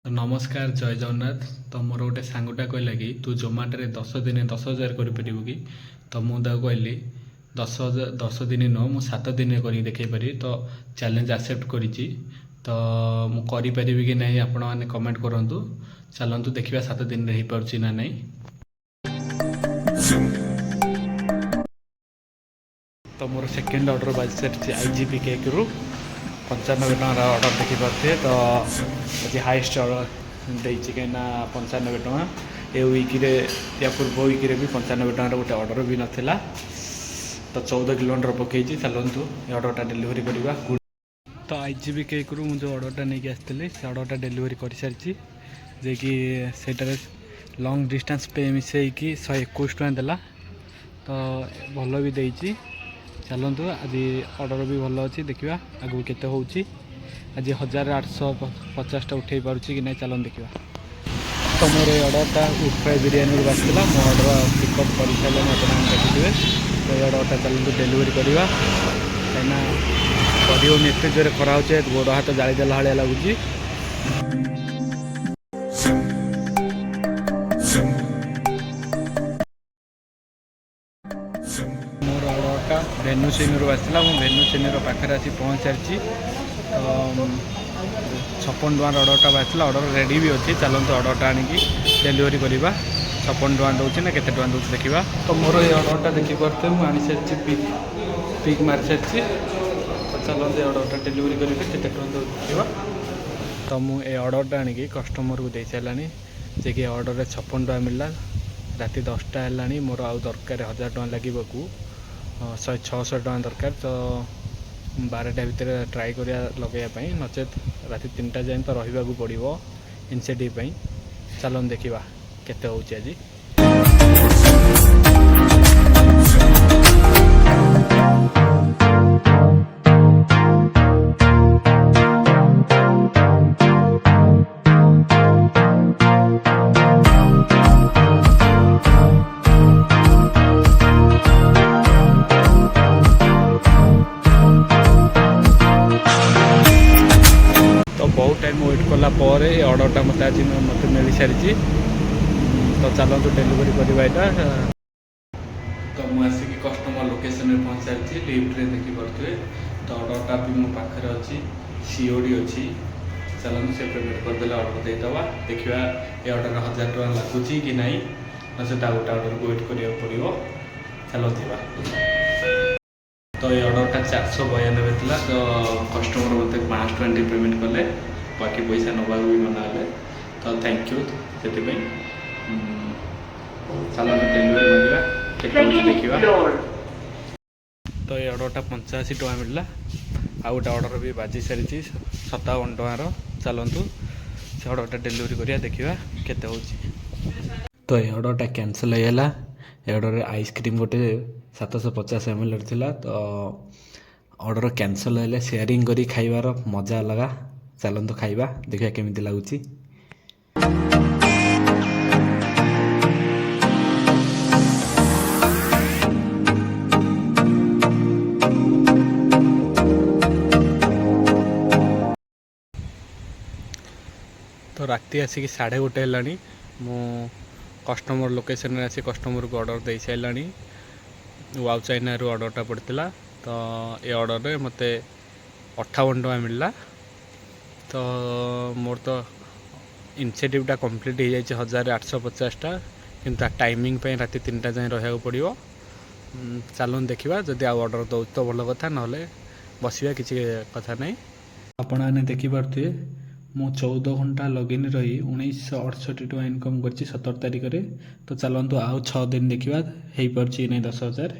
नमस्कार जय जगन्नाथ। तो मोर गोटे सांगटा कहला कि तू जोमाटो 10 दिन 10,000 कर तो मुझे कहली 10 दिन न मु 7 दिन कर देखी पारि। तो चैलेंज एक्सेप्ट करी तो मुझे कि नहीं आपण मैंने कमेंट करूँ। चलतु देखा 7 दिन हो पार्ची ना नहीं। तो मोर सेकेंड ऑर्डर बाजी सारी आईजीपी केक रु 95 टकर ऑर्डर देखिपे। तो आज हाइस्ट ऑर्डर देती कहीं 95 टका। ये वीक्रे या पूर्व वीक्रे भी 95 टकर गोटे ऑर्डर भी नाला। तो 14 किलोमीटर पकई चलतु ये ऑर्डरटा डेलीवरी करवा। तो आईजीबी केक रु मुझे ऑर्डरटा नहीं आसती से ऑर्डरटा डेलीवरी कर सारी जे कि सेटारे लॉन्ग डिस्टेंस पे मिसेकी 121 टका देला। तो भल भी देती। चलतु आज ऑर्डर भी भल अच्छी देखा आगू केते होची। आज 1850 उठे पार्ची कि नहीं चलन देखा। तो मोर ऑर्डरटा उड फ्राई बिरयानी बासला मो ऑर्डर पिकअप कर सारे आप देखिए। तो ये ऑर्डरटा चलतु डेलीवरी करवा कहीं कर एत जोरे खरा हो गोड़ हाथ जालीदेला भाया लगुच। मोर ऑर्डरटा भेनु चेनी आसला भेनु चेनी पाखे आसी पहुँच सारी। तो 56 टकर ऑर्डरटा आसला ऑर्डर रेडी भी अच्छी। चलते ऑर्डरटा आणिकी डेलीवरी करवा। 56 टका दूसरी ना केते टका दूसरी देखा। तो मोर ये ऑर्डरटा देखिपे मुझे आनी सारी पिक मारी सारी। तो चलते ऑर्डरटा डेलीवरी करेंगे केते टका देखा। तो मुझे ऑर्डरटा आणिकी कस्टमर को दे सारा जे कि ऑर्डर 56 टका मिलला। राति 10टा है मोर आउ दरकार 1000 टका लगे को 600 टका दरकार। तो 12टा भितर ट्राए करिया लगेवाई नचेत राति 3टा जाए तो रही पड़ो इनसेटिव। चलन देखा केते होची आज। बहुत टाइम वेट कला ऑर्डरटा मत आज मत मिल सारी। तो चलतु डेलीवरी करवा यहाँ। तो मुझे आसिक कस्टमर लोकेशन में पहुँच सारी लिफ्ट में देखिपे। तो ऑर्डरटा भी मो पाखे अच्छी सीओडी अच्छी। चलते से पेमेंट करदे ऑर्डर देदवा देखा ये ऑर्डर 1000 टका लगुच कि नहीं ना से गोटे ऑर्डर को वेट करा पड़ो। चलता तो ये ऑर्डरटा 492 था। तो कस्टमर मत 520 पेमेंट कले बाकी पैसा नवा भी मना। तो थैंक यू से चलो डेलीवरी देखा। तो ये ऑर्डरटा 85 टका मिलला। आ गोटे ऑर्डर भी बाजी सारी 57 टकार। चलतु से ऑर्डरटा डेलीवरी करिया देखा केते होची। तो ये ऑर्डरटा कैंसल होगा। ये ऑर्डर आइसक्रीम गोटे 750 ml था। तो ऑर्डर कैंसल है शेयरिंग करी खाइबार मजा लगा। चलतु खाइबा देखा केमिति लगुच। तो राति आसिक 1:30 है मु कस्टमर लोकेशन आसी कस्टमर को ऑर्डर दे सारा। वाउ चाइना रू ऑर्डरटा पड़ता। तो ये ऑर्डर मत 58 टका मिलला। तो मोर तो इनसेटिवटा कंप्लीट हो जाए 1850टा कि टाइमिंग राति 3टा जाए रहा पड़ो। चलून देखा जदि ऑर्डर दौ तो भल कथा ना बसवा किसी कथा नहीं। आपण मैंने देखिपे मु 14 घंटा लगिन रही 1968 टका इनकम कर 17 तारिख में। तो चलतु आउ 6 दिन देखा हो पार्ची नहीं 10,000।